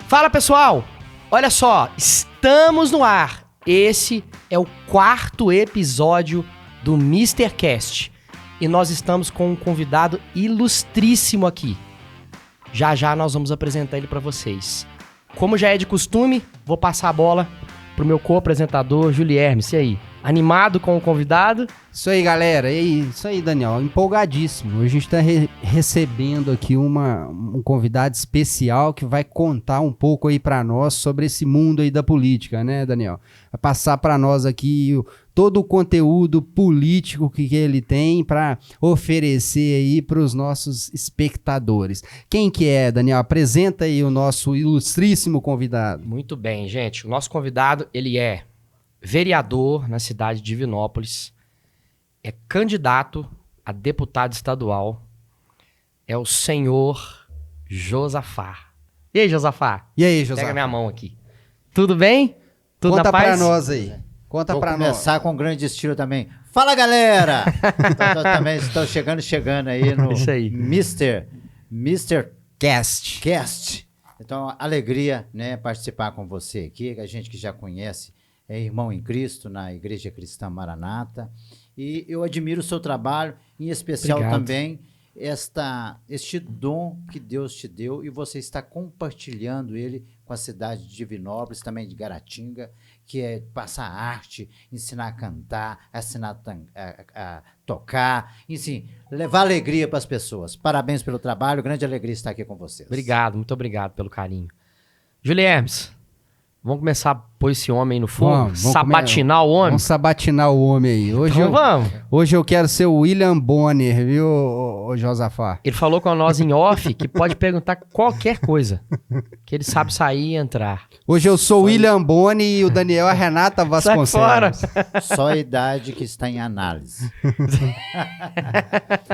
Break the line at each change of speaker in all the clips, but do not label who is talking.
Fala pessoal, olha só, estamos no ar. Esse é o 4º episódio do Mr. Cast e nós estamos com um convidado ilustríssimo aqui. Já já nós vamos apresentar ele para vocês. Como já é de costume, vou passar a bola pro meu co-apresentador, Julierme. E aí, animado com o convidado?
Isso aí, galera. Isso aí, Daniel. Empolgadíssimo. Hoje a gente está recebendo aqui um convidado especial que vai contar um pouco aí para nós sobre esse mundo aí da política, né, Daniel? Vai passar para nós aqui todo o conteúdo político que ele tem para oferecer aí para os nossos espectadores. Quem que é, Daniel? Apresenta aí o nosso ilustríssimo convidado.
Muito bem, gente. O nosso convidado, ele é vereador na cidade de Divinópolis, é candidato a deputado estadual, é o senhor Josafá. E aí, Josafá? Pega minha mão aqui. Tudo bem? Tudo
Conta
na paz?
pra nós aí. Conta
Vou
pra nós.
começar com grande estilo também. Fala, galera! Então, também estou chegando aí no
Isso aí.
Mr.
Cast.
Cast. Então, alegria, né, participar com você aqui, a gente que já conhece, é irmão em Cristo na Igreja Cristã Maranata, e eu admiro o seu trabalho, em especial
Obrigado.
também este dom que Deus te deu, e você está compartilhando ele com a cidade de Divinópolis, também de Garatinga, que é passar arte, ensinar a cantar, ensinar a tocar, enfim, levar alegria para as pessoas. Parabéns pelo trabalho, grande alegria estar aqui com vocês.
Obrigado, muito obrigado pelo carinho. Juliermes, vamos começar a pôr esse homem aí no fogo?
Vamos
Sabatinar o homem?
Vamos sabatinar o homem aí. Hoje eu quero ser o William Bonner, viu, ô Josafá?
Ele falou com nós em off que pode perguntar qualquer coisa, que ele sabe sair e entrar.
Hoje eu sou o William Bonner e o Daniel a Renata Vasconcelos.
Sai fora!
Só a idade que está em análise.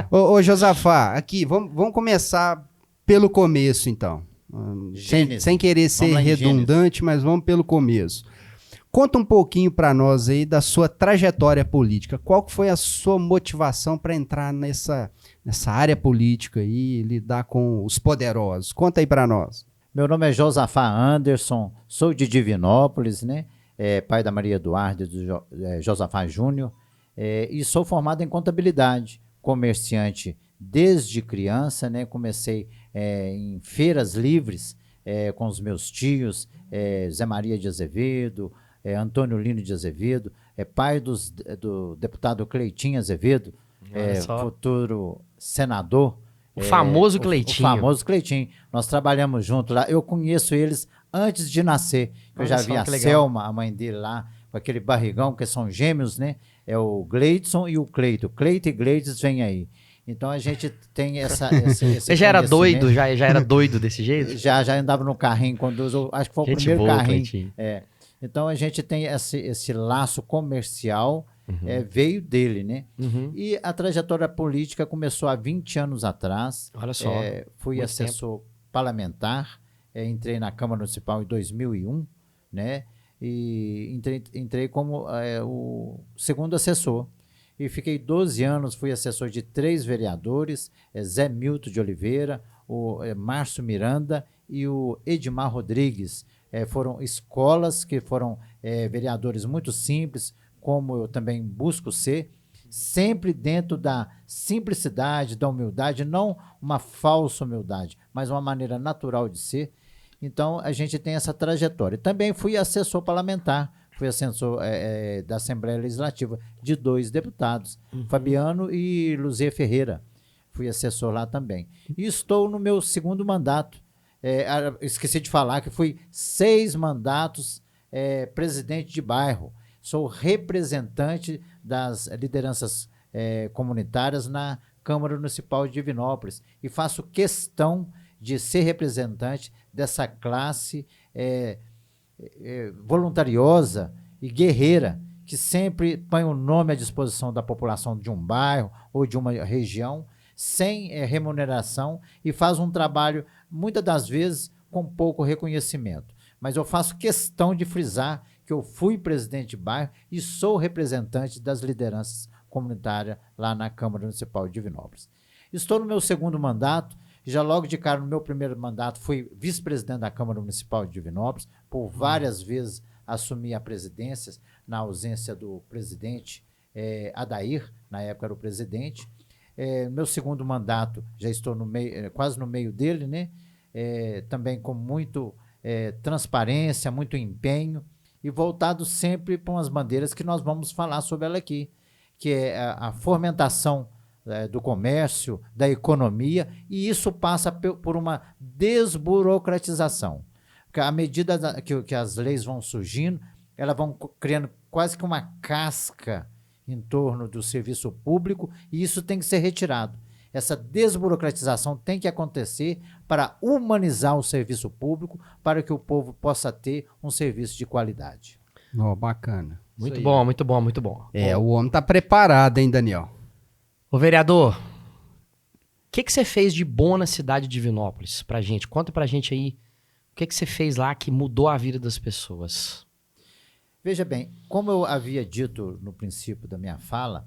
Ô Josafá, aqui, vamos começar pelo começo, então. Sem querer ser redundante, mas vamos pelo começo. Conta um pouquinho para nós aí da sua trajetória política. Qual que foi a sua motivação para entrar nessa área política e lidar com os poderosos? Conta aí para nós.
Meu nome é Josafá Anderson, sou de Divinópolis, né? Pai da Maria Eduarda e do Josafá Júnior, e sou formado em contabilidade, comerciante desde criança, né? Comecei em feiras livres com os meus tios, Zé Maria de Azevedo, Antônio Lino de Azevedo, pai do deputado Cleitinho Azevedo, futuro senador.
O famoso Cleitinho.
O famoso Cleitinho. Nós trabalhamos juntos lá. Eu conheço eles antes de nascer. Eu já vi a Selma, a mãe dele lá, com aquele barrigão, porque são gêmeos, né? É o Gleidson e o Cleito. Cleito e Gleides vem aí. Então a gente tem esse
Você já era doido? Já era doido desse jeito?
Já andava no carrinho, acho que foi o
Gente
primeiro
boa,
carrinho.
Cleitinho.
Então a gente tem esse laço comercial, veio dele, né?
Uhum.
E a trajetória política começou há 20 anos atrás.
Olha só.
Fui
muito
assessor parlamentar, entrei na Câmara Municipal em 2001, né? E entrei como o segundo assessor. E fiquei 12 anos, fui assessor de 3 vereadores, Zé Milton de Oliveira, o Márcio Miranda e o Edmar Rodrigues. Foram escolas que foram vereadores muito simples, como eu também busco ser, sempre dentro da simplicidade, da humildade, não uma falsa humildade, mas uma maneira natural de ser. Então, a gente tem essa trajetória. Também fui assessor parlamentar, fui assessor da Assembleia Legislativa de 2 deputados, Fabiano e Luzia Ferreira. Fui assessor lá também. E estou no meu segundo mandato. Esqueci de falar que fui 6 mandatos presidente de bairro. Sou representante das lideranças comunitárias na Câmara Municipal de Divinópolis e faço questão de ser representante dessa classe voluntariosa e guerreira, que sempre põe o nome à disposição da população de um bairro ou de uma região, sem remuneração, e faz um trabalho, muitas das vezes, com pouco reconhecimento. Mas eu faço questão de frisar que eu fui presidente de bairro e sou representante das lideranças comunitárias lá na Câmara Municipal de Divinópolis. Estou no meu segundo mandato, Já logo de cara, no meu primeiro mandato, fui vice-presidente da Câmara Municipal de Divinópolis, por várias vezes assumi a presidência, na ausência do presidente Adair, na época era o presidente. Meu segundo mandato, já estou quase no meio dele, né? Também com muito transparência, muito empenho, e voltado sempre para umas bandeiras que nós vamos falar sobre ela aqui, que é a fomentação do comércio, da economia, e isso passa por uma desburocratização. Porque à medida que as leis vão surgindo, elas vão criando quase que uma casca em torno do serviço público, e isso tem que ser retirado. Essa desburocratização tem que acontecer para humanizar o serviço público, para que o povo possa ter um serviço de qualidade.
Bacana.
Muito bom, muito bom, muito bom.
O homem tá preparado, hein, Daniel?
Ô, vereador, o que você fez de bom na cidade de Divinópolis pra gente? Conta pra gente aí o que você fez lá que mudou a vida das pessoas.
Veja bem, como eu havia dito no princípio da minha fala,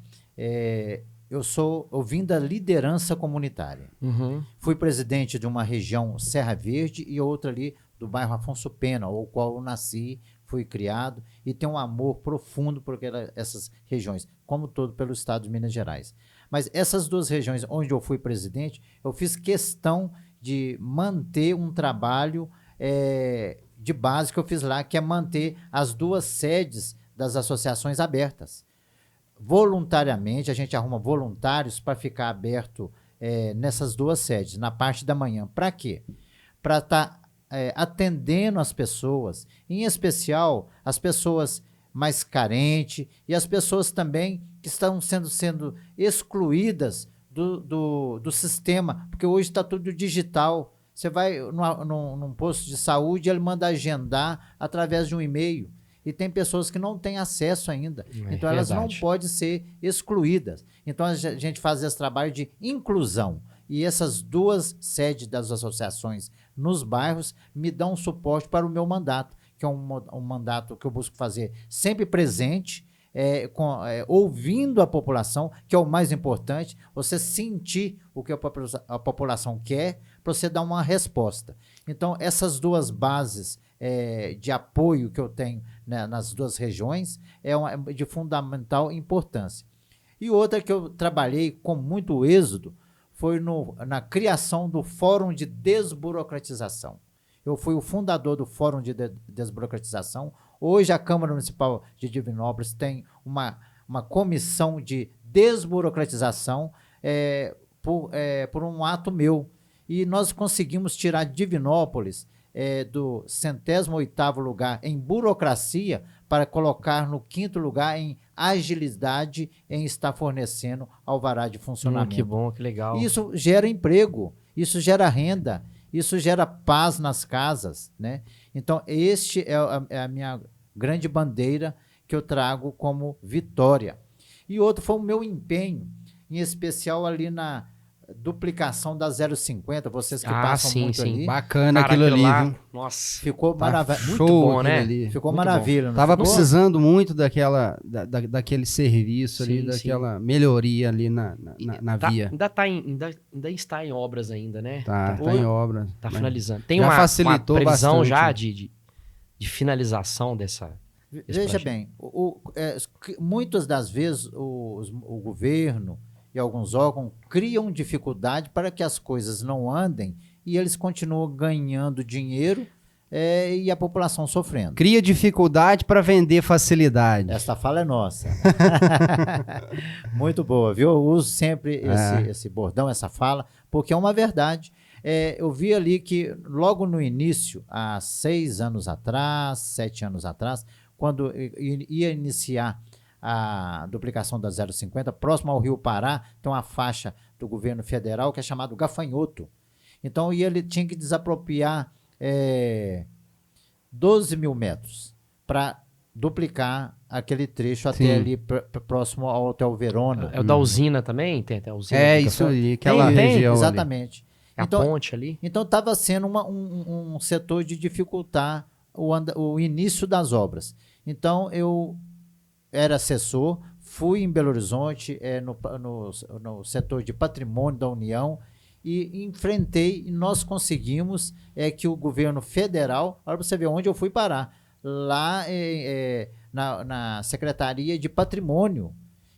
eu vim da liderança comunitária.
Uhum.
Fui presidente de uma região Serra Verde e outra ali do bairro Afonso Pena, o qual eu nasci, fui criado e tenho um amor profundo por essas regiões, como todo pelo estado de Minas Gerais. Mas essas duas regiões onde eu fui presidente, eu fiz questão de manter um trabalho de base que eu fiz lá, que é manter as duas sedes das associações abertas. Voluntariamente, a gente arruma voluntários para ficar aberto nessas duas sedes, na parte da manhã. Para quê? Para estar atendendo as pessoas, em especial as pessoas mais carentes e as pessoas também que estão sendo excluídas do sistema, porque hoje está tudo digital. Você vai num posto de saúde, ele manda agendar através de um e-mail. E tem pessoas que não têm acesso ainda. Então, elas não podem ser excluídas. Então, a gente faz esse trabalho de inclusão. E essas duas sedes das associações nos bairros me dão suporte para o meu mandato, que é um mandato que eu busco fazer sempre presente, ouvindo a população, que é o mais importante, você sentir o que a população quer, para você dar uma resposta. Então, essas duas bases de apoio que eu tenho, né, nas duas regiões é de fundamental importância. E outra que eu trabalhei com muito êxito foi na criação do Fórum de Desburocratização. Eu fui o fundador do Fórum de Desburocratização. Hoje a Câmara Municipal de Divinópolis tem uma comissão de desburocratização por um ato meu. E nós conseguimos tirar Divinópolis do 108º lugar em burocracia para colocar no 5º lugar em agilidade em estar fornecendo alvará de funcionamento.
Que bom, que legal.
Isso gera emprego, isso gera renda, isso gera paz nas casas, né? Então, este é a minha grande bandeira que eu trago como vitória. E outro foi o meu empenho, em especial ali na duplicação da 050, vocês que passam muito ali.
Bacana aquilo ali, viu?
Nossa.
Ficou maravilhoso.
Muito bom, né?
Ali.
Ficou
muito
maravilha.
Tava precisando muito daquele serviço ali, daquela melhoria ali na via.
Ainda está em obras ainda, né?
Tá em obras.
Tá finalizando. Tem
já facilitou
uma previsão
bastante.
já de finalização dessa...
Veja bem, muitas das vezes o governo e alguns órgãos criam dificuldade para que as coisas não andem e eles continuam ganhando dinheiro e a população sofrendo.
Cria dificuldade para vender facilidade.
Essa fala é nossa. Muito boa, viu? Eu uso sempre esse bordão, essa fala, porque é uma verdade. Eu vi ali que logo no início, há 6 anos atrás, 7 anos atrás, quando ia iniciar a duplicação da 050, próximo ao Rio Pará, tem uma faixa do governo federal que é chamado Gafanhoto. Então, ele tinha que desapropriar 12 mil metros para duplicar aquele trecho até ali próximo ao Hotel Verona.
É o da usina também? Tem até a usina?
Isso ali, aquela região.
Exatamente.
A ponte ali?
Então, estava sendo um setor de dificultar o início das obras. Então, eu era assessor, fui em Belo Horizonte, no setor de patrimônio da União, e enfrentei, e nós conseguimos que o governo federal, olha para você ver onde eu fui parar, lá na Secretaria de Patrimônio.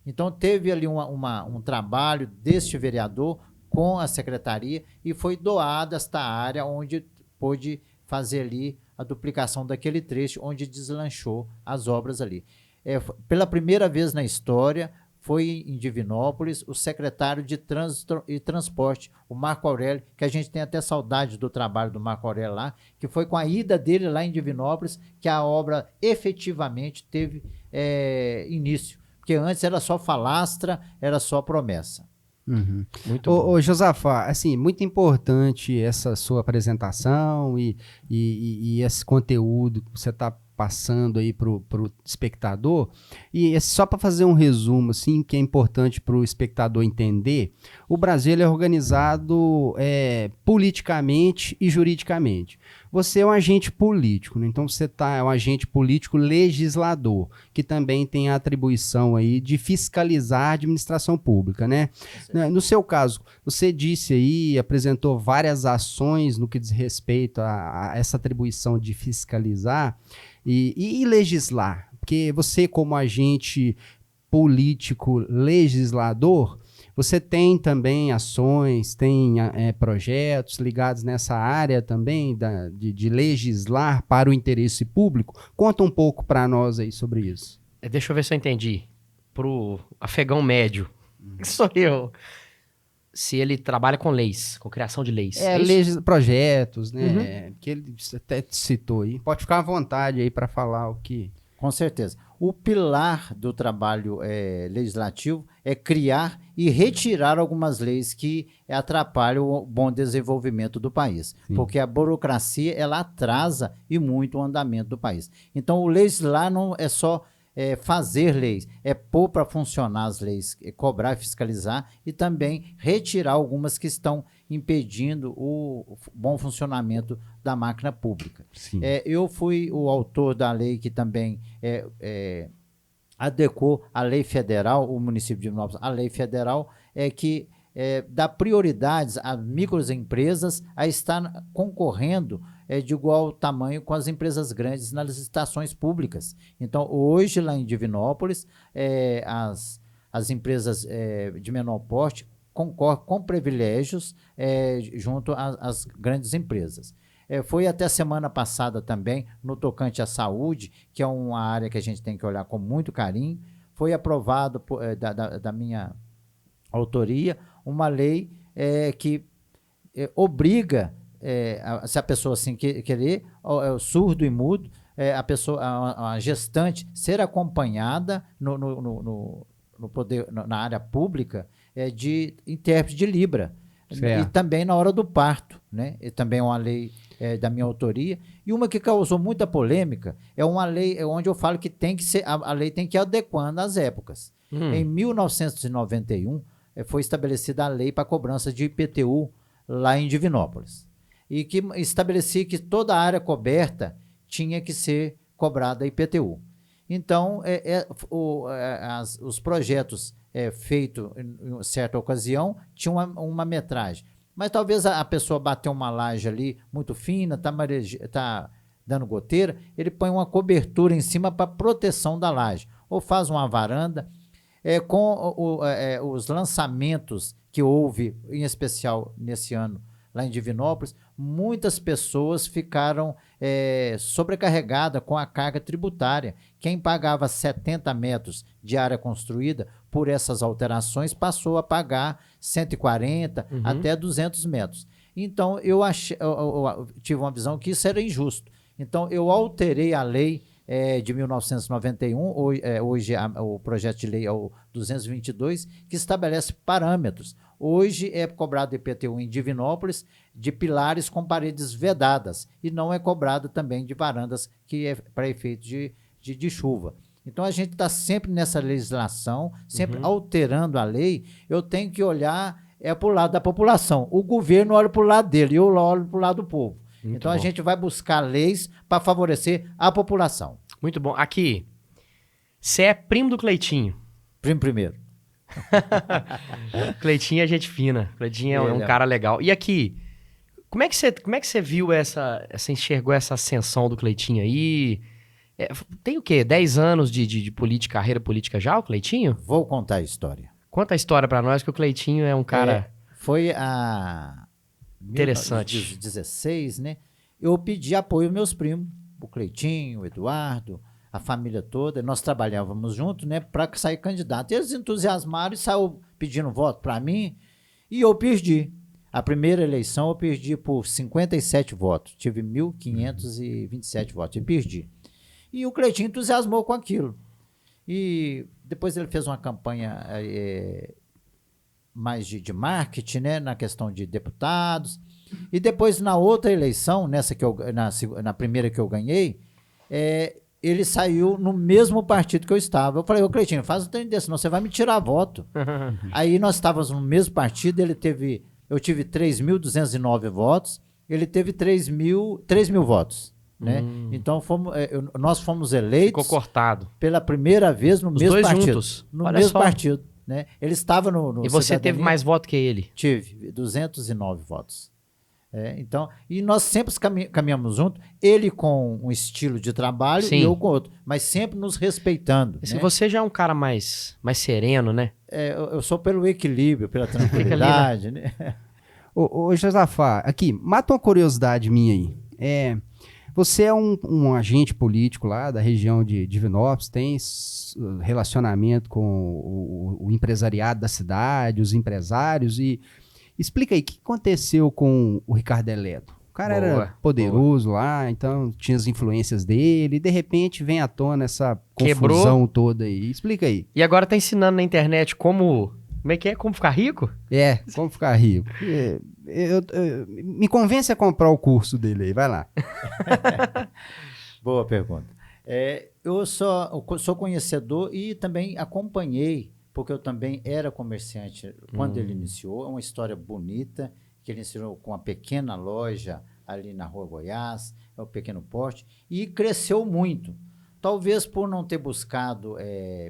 Então teve ali um trabalho deste vereador com a secretaria e foi doada esta área onde pôde fazer ali a duplicação daquele trecho onde deslanchou as obras ali. Pela primeira vez na história, foi em Divinópolis o secretário de Trânsito e Transporte, o Marco Aurélio, que a gente tem até saudade do trabalho do Marco Aurélio lá, que foi com a ida dele lá em Divinópolis que a obra efetivamente teve início. Porque antes era só falastra, era só promessa.
Uhum.
Muito bom.
Ô, Josafá, assim, muito importante essa sua apresentação e esse conteúdo que você está passando aí pro espectador. E só para fazer um resumo, assim, que é importante para o espectador entender, o Brasil ele é organizado politicamente e juridicamente. Você é um agente político, né? Então você é um agente político legislador, que também tem a atribuição aí de fiscalizar a administração pública, né? No seu caso, você disse aí, apresentou várias ações no que diz respeito a essa atribuição de fiscalizar e legislar, porque você como agente político legislador, você tem também ações, tem projetos ligados nessa área também de legislar para o interesse público. Conta um pouco para nós aí sobre isso.
Deixa eu ver se eu entendi. Pro afegão médio, que sou eu, se ele trabalha com leis, com criação de leis.
Projetos, né? Que ele até citou aí. Pode ficar à vontade aí para falar o que...
Com certeza. O pilar do trabalho legislativo é criar e retirar algumas leis que atrapalham o bom desenvolvimento do país. Sim. Porque a burocracia, ela atrasa e muito o andamento do país. Então, o legislar não é só fazer leis, é pôr para funcionar as leis, cobrar, fiscalizar e também retirar algumas que estão impedindo o bom funcionamento da máquina pública. Eu fui o autor da lei que também adequou a lei federal, o município de Divinópolis, a lei federal que dá prioridades a microempresas a estar concorrendo de igual tamanho com as empresas grandes nas licitações públicas. Então, hoje, lá em Divinópolis, as empresas de menor porte concorrem com privilégios junto às grandes empresas. Foi até semana passada também, no tocante à saúde, que é uma área que a gente tem que olhar com muito carinho, foi aprovado da minha autoria uma lei que obriga, se a pessoa assim querer, surdo e mudo, a pessoa, a gestante, ser acompanhada no poder, na área pública de intérprete de Libra. Certo. E também na hora do parto, né? E também é uma lei da minha autoria. E uma que causou muita polêmica é uma lei onde eu falo que tem que ser, a lei tem que ir adequando às épocas. Em 1991, foi estabelecida a lei para cobrança de IPTU lá em Divinópolis. E que estabelecia que toda a área coberta tinha que ser cobrada IPTU. Então, os projetos feitos em certa ocasião tinham uma metragem. Mas talvez a pessoa bateu uma laje ali muito fina, está dando goteira, ele põe uma cobertura em cima para proteção da laje. Ou faz uma varanda. Com os lançamentos que houve, em especial nesse ano, lá em Divinópolis, muitas pessoas ficaram sobrecarregadas com a carga tributária. Quem pagava 70 metros de área construída por essas alterações passou a pagar 140 até 200 metros. Então, eu tive uma visão que isso era injusto. Então, eu alterei a lei de 1991, hoje o projeto de lei é o 222, que estabelece parâmetros. Hoje é cobrado IPTU em Divinópolis de pilares com paredes vedadas e não é cobrado também de varandas que é para efeito de chuva. Então a gente está sempre nessa legislação, sempre alterando a lei. Eu tenho que olhar para o lado da população. O governo olha para o lado dele, eu olho para o lado do povo. Muito então bom. A gente vai buscar leis para favorecer a população.
Muito bom. Aqui, você é primo do Cleitinho.
Primo primeiro.
Cleitinho é gente fina. Cleitinho é um
Ele é.
cara legal. E aqui, como é que você viu você enxergou essa ascensão do Cleitinho aí? Tem o quê? 10 anos de política, carreira política já, o Cleitinho?
Vou contar a história.
Conta a história pra nós, que o Cleitinho é um cara
Foi a
interessante.
1916, né? Eu pedi apoio aos meus primos, o Cleitinho, o Eduardo, a família toda. Nós trabalhávamos juntos, né, para sair candidato. Eles entusiasmaram e saiu pedindo voto para mim e eu perdi. A primeira eleição eu perdi por 57 votos. Tive 1.527 votos e perdi. E o Cleitinho entusiasmou com aquilo. E depois ele fez uma campanha mais de marketing, né, na questão de deputados. E depois, na outra eleição, na primeira que eu ganhei, ele saiu no mesmo partido que eu estava. Eu falei, ô Cleitinho, faz um trem desse, senão você vai me tirar voto. Aí nós estávamos no mesmo partido, eu tive 3.209 votos, ele teve 3 mil votos. Né? Então nós fomos eleitos.
Ficou cortado.
Pela primeira vez no
Os
mesmo
dois
partido.
Juntos.
No
Olha
mesmo
só.
partido. Né? Ele estava no
E você
Cidadania.
teve mais voto que ele?
Tive 209 votos. Então, e nós sempre caminhamos junto, ele com um estilo de trabalho
Sim.
e eu com outro, mas sempre nos respeitando.
Se
né?
você já é um cara mais sereno, né?
Eu sou pelo equilíbrio, pela tranquilidade. né?
Ô Josafá, aqui, mata uma curiosidade minha aí. Você é um agente político lá da região de Divinópolis, tem relacionamento com o empresariado da cidade, os empresários, e explica aí, o que aconteceu com o Ricardo Eletro? O cara era poderoso lá, então tinha as influências dele, e de repente vem à tona essa confusão toda aí. Explica aí.
E agora tá ensinando na internet como é que é? Como ficar rico?
Como ficar rico. Me convence a comprar o curso dele aí, vai lá.
Boa pergunta. Eu sou conhecedor e também acompanhei, porque eu também era comerciante quando ele iniciou. É uma história bonita, que ele iniciou com uma pequena loja ali na Rua Goiás, é o pequeno porte, e cresceu muito. Talvez por não ter buscado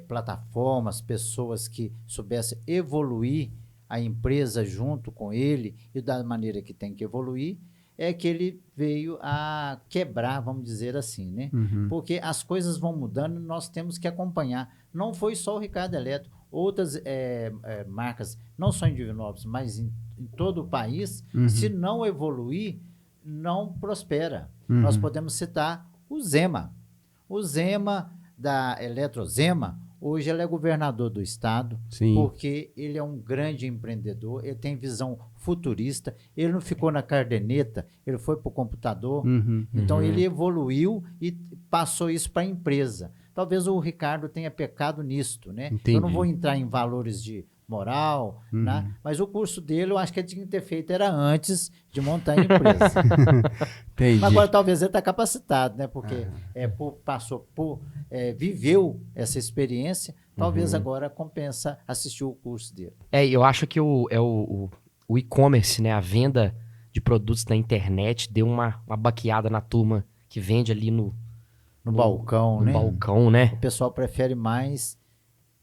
plataformas, pessoas que soubessem evoluir a empresa junto com ele e da maneira que tem que evoluir, é que ele veio a quebrar, vamos dizer assim, né? Porque as coisas vão mudando e nós temos que acompanhar. Não foi só o Ricardo Eletro, outras marcas, não só em Divinópolis, mas em todo o país, se não evoluir, não prospera. Nós podemos citar o Zema. O Zema, da Eletrozema, hoje ele é governador do estado,
Sim.
porque ele é um grande empreendedor, ele tem visão futurista, ele não ficou na caderneta, ele foi para o computador, então ele evoluiu e passou isso para a empresa. Talvez o Ricardo tenha pecado nisto, né?
Entendi.
Eu não vou entrar em valores de moral, né? Mas o curso dele eu acho que ele tinha que ter feito era antes de montar a empresa.
Entendi.
Mas agora talvez ele está capacitado, né? Porque viveu essa experiência, talvez agora compensa assistir o curso dele.
Eu acho que o e-commerce, né? A venda de produtos na internet deu uma baqueada na turma que vende ali no
balcão, né?
balcão, né?
O pessoal prefere mais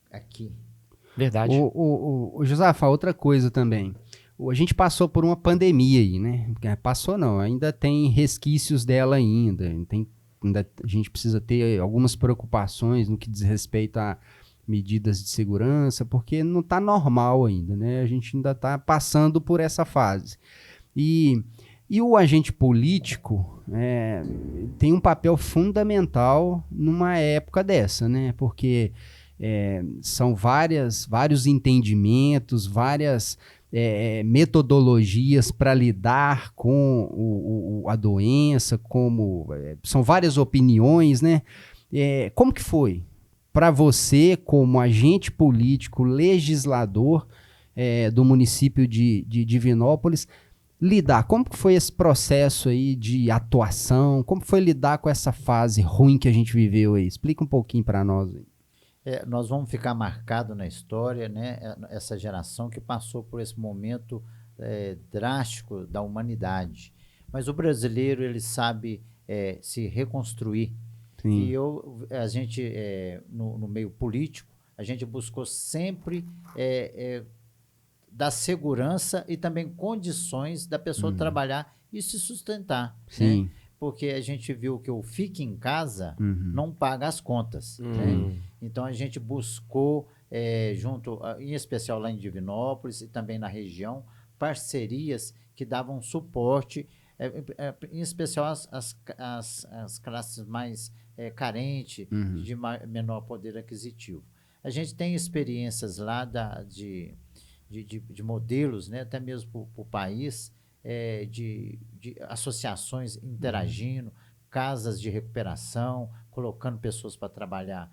aqui.
Verdade.
O Josafá, outra coisa também. A gente passou por uma pandemia aí, né? Passou não, ainda tem resquícios dela ainda. A gente precisa ter algumas preocupações no que diz respeito a medidas de segurança, porque não está normal ainda, né? A gente ainda está passando por essa fase. E o agente político tem um papel fundamental numa época dessa, né? Porque são vários entendimentos, várias metodologias para lidar com a doença, são várias opiniões, né? Como que foi para você, como agente político, legislador do município de Divinópolis, lidar? Como que foi esse processo aí de atuação? Como foi lidar com essa fase ruim que a gente viveu aí? Explica um pouquinho para nós aí.
Nós vamos ficar marcado na história, né? Essa geração que passou por esse momento drástico da humanidade. Mas o brasileiro, ele sabe se reconstruir.
Sim.
E a gente, no meio político, A gente buscou sempre dar segurança e também condições da pessoa trabalhar e se sustentar.
Sim.
Né? Porque a gente viu que o fique em casa não paga as contas. Né? Então a gente buscou, em especial lá em Divinópolis e também na região, parcerias que davam suporte, em especial as classes mais carentes, de menor poder aquisitivo. A gente tem experiências lá de modelos, né, até mesmo para o país, de associações interagindo, casas de recuperação, colocando pessoas para trabalhar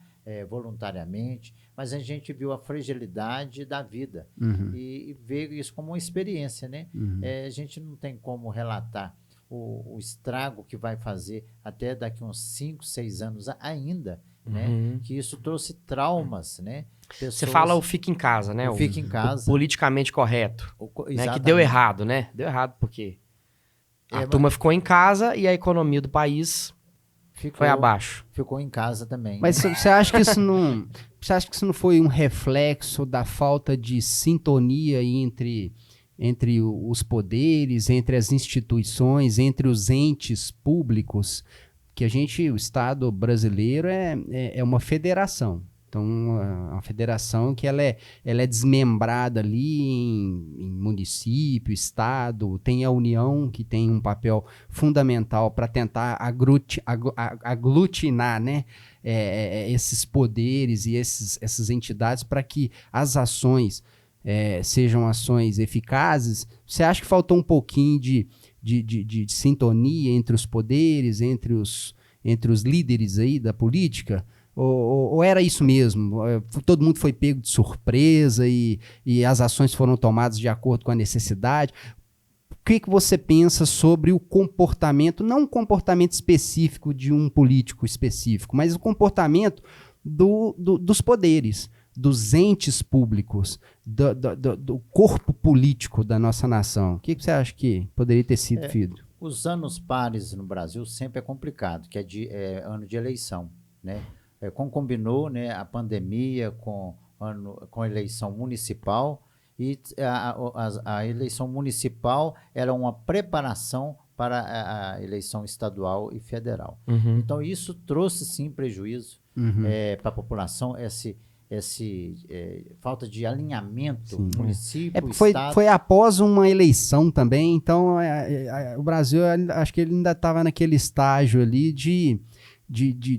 voluntariamente, mas a gente viu a fragilidade da vida e veio isso como uma experiência, né? A gente não tem como relatar o estrago que vai fazer até daqui uns 5, 6 anos ainda, né? Que isso trouxe traumas, né?
Você fala o fica em casa, né?
O fica em casa.
O politicamente correto. Né? Que deu errado, né? Deu errado porque a turma ficou em casa e a economia do país foi abaixo.
Ficou em casa também.
Mas você acha que isso não... Você acha que isso não foi um reflexo da falta de sintonia entre os poderes, entre as instituições, entre os entes públicos? Que o Estado brasileiro é uma federação. Então, uma federação que ela é desmembrada ali em município, estado, tem a União, que tem um papel fundamental para tentar aglutinar, né, esses poderes e essas entidades para que as ações sejam ações eficazes. Você acha que faltou um pouquinho de sintonia entre os poderes, entre os líderes aí da política? Ou era isso mesmo? Todo mundo foi pego de surpresa e as ações foram tomadas de acordo com a necessidade? O que você pensa sobre o comportamento, não um comportamento específico de um político específico, mas o comportamento dos poderes, dos entes públicos, do corpo político da nossa nação? O que você acha que poderia ter sido feito?
Os anos pares no Brasil sempre é complicado, que é ano de eleição, né? Combinou, né, a pandemia com a eleição municipal, e a eleição municipal era uma preparação para a eleição estadual e federal. Então isso trouxe sim prejuízo para a população, falta de alinhamento município, estado.
Foi após uma eleição também, então o Brasil, acho que ele ainda estava naquele estágio ali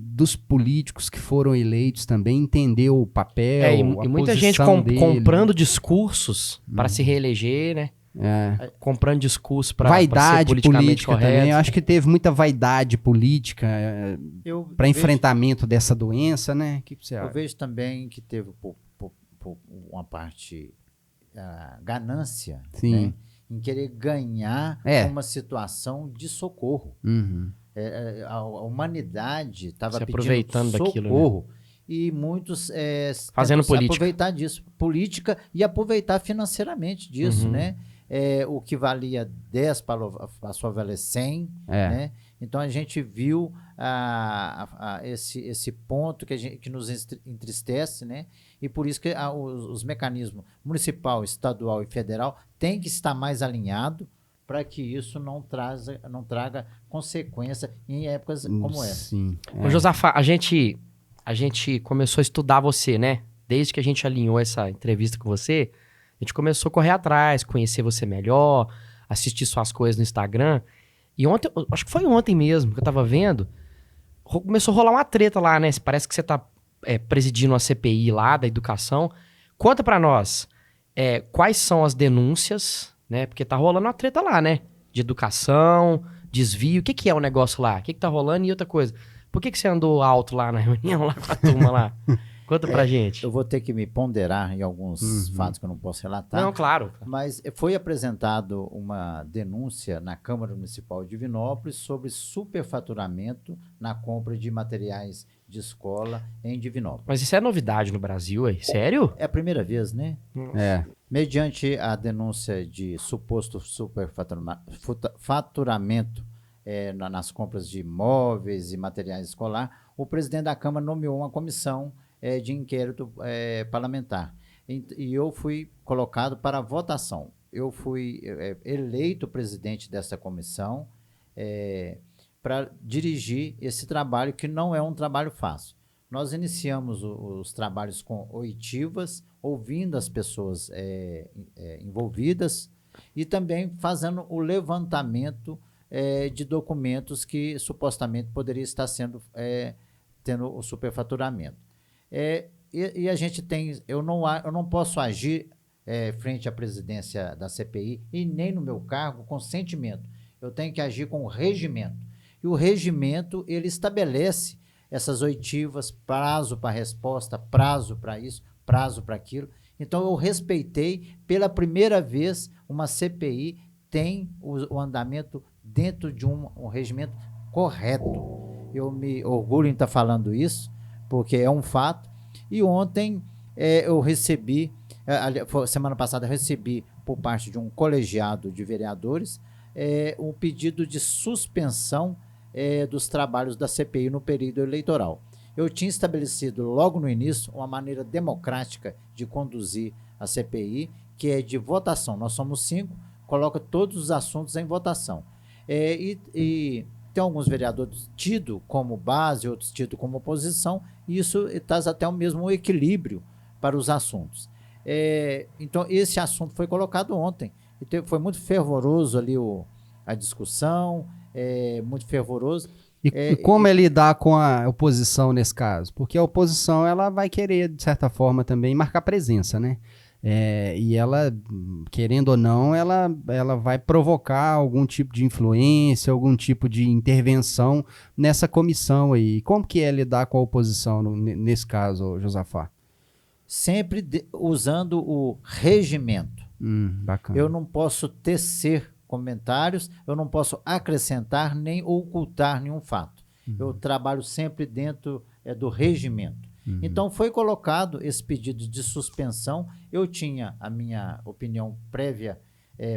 dos políticos que foram eleitos também, entender o papel,
e muita gente comprando discursos para se reeleger, né? Comprando discurso para ser politicamente correto.
Também. Eu acho que teve muita vaidade política para enfrentamento dessa doença, né? O que você acha?
Eu vejo também que teve uma parte ganância, né? Em querer ganhar uma situação de socorro. A humanidade estava pedindo socorro, daquilo, né? E muitos
fazendo política,
aproveitar disso, política, e aproveitar financeiramente disso, né? O que valia 10 para a sua valer 100, né? Então a gente viu esse ponto que nos entristece, né? E por isso que os mecanismos municipal, estadual e federal têm que estar mais alinhados para que isso não traga consequência em épocas como essa.
Sim.
Ô, Josafá, a gente começou a estudar você, né? Desde que a gente alinhou essa entrevista com você, a gente começou a correr atrás, conhecer você melhor, assistir suas coisas no Instagram. E ontem, acho que foi ontem mesmo que eu tava vendo, começou a rolar uma treta lá, né? Parece que você tá presidindo a CPI lá da educação. Conta pra nós quais são as denúncias, né? Porque tá rolando uma treta lá, né? De educação, desvio. O que é o negócio lá? O que tá rolando? E outra coisa, por que você andou alto lá na reunião, lá com a turma lá? Conta pra gente.
Eu vou ter que me ponderar em alguns fatos que eu não posso relatar.
Não, claro.
Mas foi apresentado uma denúncia na Câmara Municipal de Divinópolis sobre superfaturamento na compra de materiais de escola em Divinópolis.
Mas isso é novidade no Brasil, aí? Sério?
É a primeira vez, né? Mediante a denúncia de suposto superfaturamento nas compras de móveis e materiais escolar, o presidente da Câmara nomeou uma comissão de inquérito parlamentar. E eu fui colocado para votação. Eu fui eleito presidente dessa comissão para dirigir esse trabalho, que não é um trabalho fácil. Nós iniciamos os trabalhos com oitivas, ouvindo as pessoas envolvidas e também fazendo o levantamento de documentos que supostamente poderia estar tendo o superfaturamento. E a gente tem... Eu não posso agir frente à presidência da CPI e nem no meu cargo com sentimento. Eu tenho que agir com o regimento. E o regimento, ele estabelece essas oitivas, prazo para resposta, prazo para isso, prazo para aquilo. Então, eu respeitei, pela primeira vez, uma CPI tem o andamento dentro de um regimento correto. Eu me orgulho em estar falando isso, porque é um fato. E ontem eu recebi, semana passada eu recebi por parte de um colegiado de vereadores um pedido de suspensão dos trabalhos da CPI no período eleitoral. Eu tinha estabelecido logo no início uma maneira democrática de conduzir a CPI, que é de votação. Nós somos 5, coloca todos os assuntos em votação. E tem alguns vereadores tidos como base, outros tidos como oposição, e isso traz até o mesmo equilíbrio para os assuntos. Então, esse assunto foi colocado ontem. Foi muito fervoroso ali a discussão, muito fervoroso.
E como é lidar com a oposição nesse caso? Porque a oposição, ela vai querer, de certa forma, também marcar presença, né? E ela, querendo ou não, ela vai provocar algum tipo de influência, algum tipo de intervenção nessa comissão aí. Como que é lidar com a oposição nesse caso, Josafá?
Sempre usando o regimento.
Bacana.
Eu não posso tecer comentários, eu não posso acrescentar nem ocultar nenhum fato. Eu trabalho sempre dentro do regimento. Então, foi colocado esse pedido de suspensão. Eu tinha a minha opinião prévia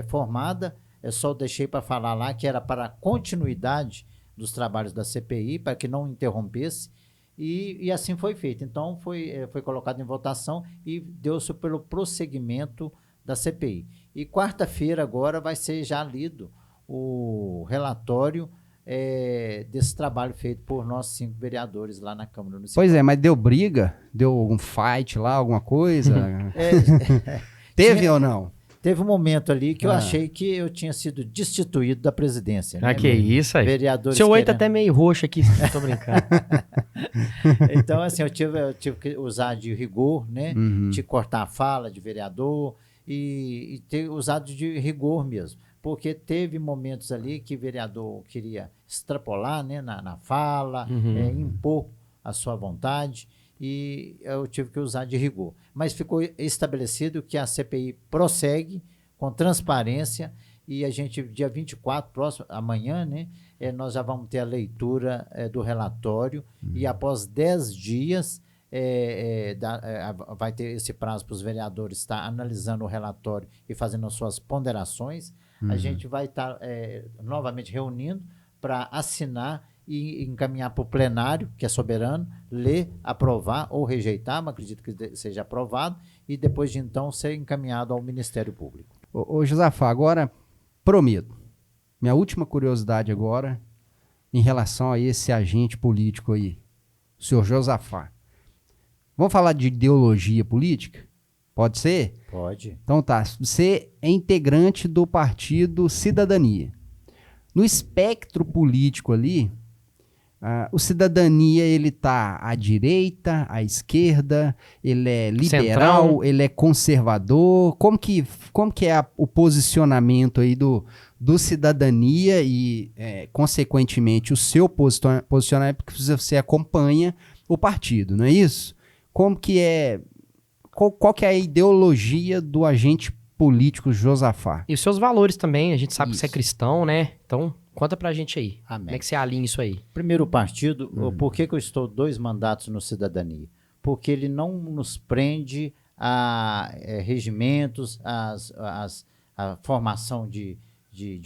formada, só deixei para falar lá que era para a continuidade dos trabalhos da CPI, para que não interrompesse, e assim foi feito. Então, foi colocado em votação e deu-se pelo prosseguimento da CPI. E quarta-feira agora vai ser já lido o relatório desse trabalho feito por nós 5 vereadores lá na Câmara Municipal.
Pois é, mas deu briga? Deu algum fight lá, alguma coisa? Teve ou não?
Teve um momento ali que eu achei que eu tinha sido destituído da presidência. Né?
Que isso aí.
Vereadores
seu oi tá até meio roxo aqui, tô brincando.
Então, assim, eu tive que usar de rigor, né? De cortar a fala de vereador e ter usado de rigor mesmo. Porque teve momentos ali que o vereador queria extrapolar, né, na fala, impor a sua vontade, e eu tive que usar de rigor. Mas ficou estabelecido que a CPI prossegue com transparência, e a gente, dia 24, próximo, amanhã, né, nós já vamos ter a leitura do relatório, e após 10 dias vai ter esse prazo para os vereadores estar analisando o relatório e fazendo as suas ponderações. A gente vai estar novamente reunindo para assinar e encaminhar para o plenário, que é soberano, ler, aprovar ou rejeitar, mas acredito que seja aprovado, e depois de então ser encaminhado ao Ministério Público.
Ô Josafá, agora prometo, minha última curiosidade agora, em relação a esse agente político aí, o senhor Josafá. Vamos falar de ideologia política? Pode ser?
Pode.
Então tá, você é integrante do partido Cidadania. No espectro político ali, o Cidadania, ele tá à direita, à esquerda, ele é liberal,
Centrão.
ele é conservador. Como que é o posicionamento aí do Cidadania e, consequentemente, o seu posicionamento, porque você acompanha o partido, não é isso? Como que é... Qual que é a ideologia do agente político Josafá?
E os seus valores também, a gente sabe que
Isso.
você é cristão, né? Então, conta pra gente aí.
Amém.
Como é que você alinha isso aí?
Primeiro partido, por que eu estou 2 mandatos no Cidadania? Porque ele não nos prende a regimentos, a formação de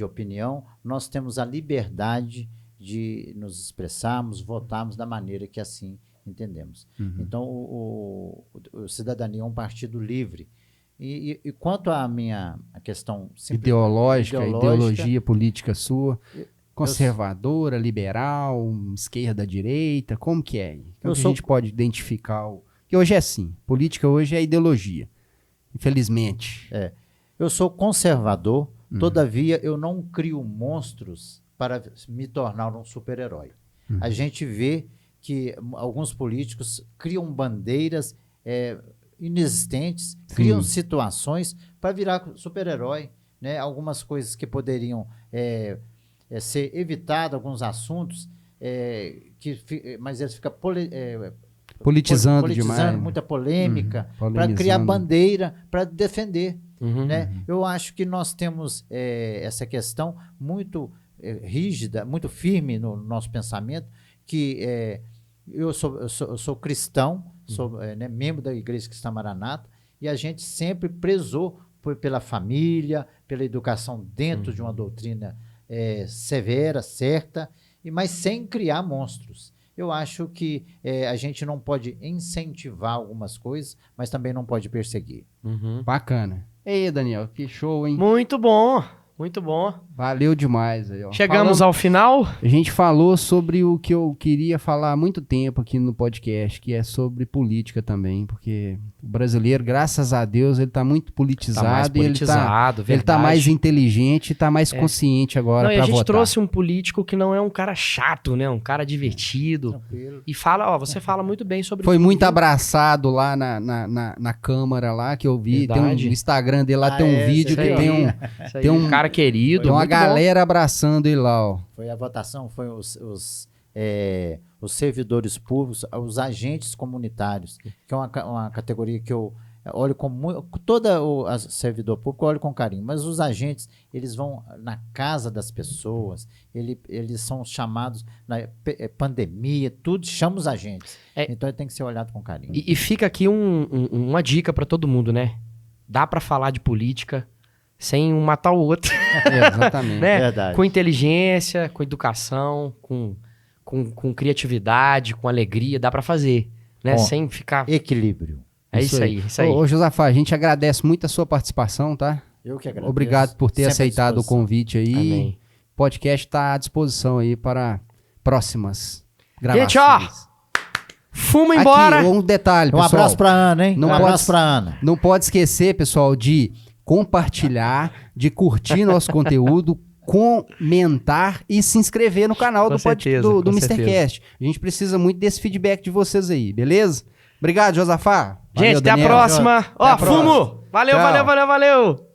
opinião. Nós temos a liberdade de nos expressarmos, votarmos da maneira que assim entendemos. Então, o Cidadania é um partido livre. E quanto à minha questão
ideologia política sua, conservadora, liberal, esquerda, direita, como que é? Como que a gente pode identificar? Que hoje é assim, política hoje é ideologia, infelizmente.
Eu sou conservador, todavia eu não crio monstros para me tornar um super-herói. A gente vê que alguns políticos criam bandeiras inexistentes, criam situações para virar super-herói, né? Algumas coisas que poderiam ser evitadas, alguns assuntos, mas eles ficam
politizando demais,
muita polêmica, para criar bandeira, para defender. Né? Eu acho que nós temos essa questão muito rígida, muito firme no nosso pensamento, que eu sou cristão, sou membro da Igreja Cristã Maranata, e a gente sempre prezou pela família, pela educação dentro de uma doutrina severa, certa, mas sem criar monstros. Eu acho que a gente não pode incentivar algumas coisas, mas também não pode perseguir.
Bacana. Ei, Daniel, que show, hein?
Muito bom, muito bom.
Valeu demais aí, ó.
Chegamos ao final.
A gente falou sobre o que eu queria falar há muito tempo aqui no podcast, que é sobre política também, porque o brasileiro, graças a Deus, ele tá muito politizado, ele tá mais inteligente, tá mais consciente agora para votar.
A gente trouxe um político que não é um cara chato, né? Um cara divertido.
Tranquilo.
E fala, você fala muito bem sobre
Foi
tudo,
muito
viu?
abraçado lá na Câmara lá, que eu vi.
Verdade.
Tem no Instagram dele lá, tem um vídeo que tem um
cara querido.
Tem uma
muito
galera abraçando ele lá, ó.
Foi a votação, foi os servidores públicos, os agentes comunitários, que é uma categoria que eu olho com muito... servidor público eu olho com carinho, mas os agentes, eles vão na casa das pessoas, eles são chamados na pandemia, tudo chama os agentes. Então ele tem que ser olhado com carinho.
E fica aqui uma dica para todo mundo, né? Dá para falar de política sem um matar o outro.
Exatamente.
Né?
Verdade.
Com inteligência, com educação, com criatividade, com alegria, dá pra fazer, né?
Bom,
sem ficar...
Equilíbrio.
É isso aí.
Ô, Josafá, a gente agradece muito a sua participação, tá?
Eu que agradeço.
Obrigado por ter
Sempre à
aceitado o
disposição.
convite aí.
Amém.
O podcast tá à disposição aí para próximas gravações.
Gente, ó, fuma embora.
Aqui, um detalhe,
Um
pessoal.
abraço pra Ana, hein?
Não
Um
pode-
abraço pra Ana.
Não pode esquecer, pessoal, de compartilhar, de curtir nosso conteúdo, comentar e se inscrever no canal
Com
do
certeza,
do
com
Mr.
certeza.
Cast. A gente precisa muito desse feedback de vocês aí, beleza? Obrigado, Josafá.
Gente,
Valeu,
até a
Daniel.
próxima.
Até
Ó,
a próxima.
fumo. Valeu,
Tchau.
valeu.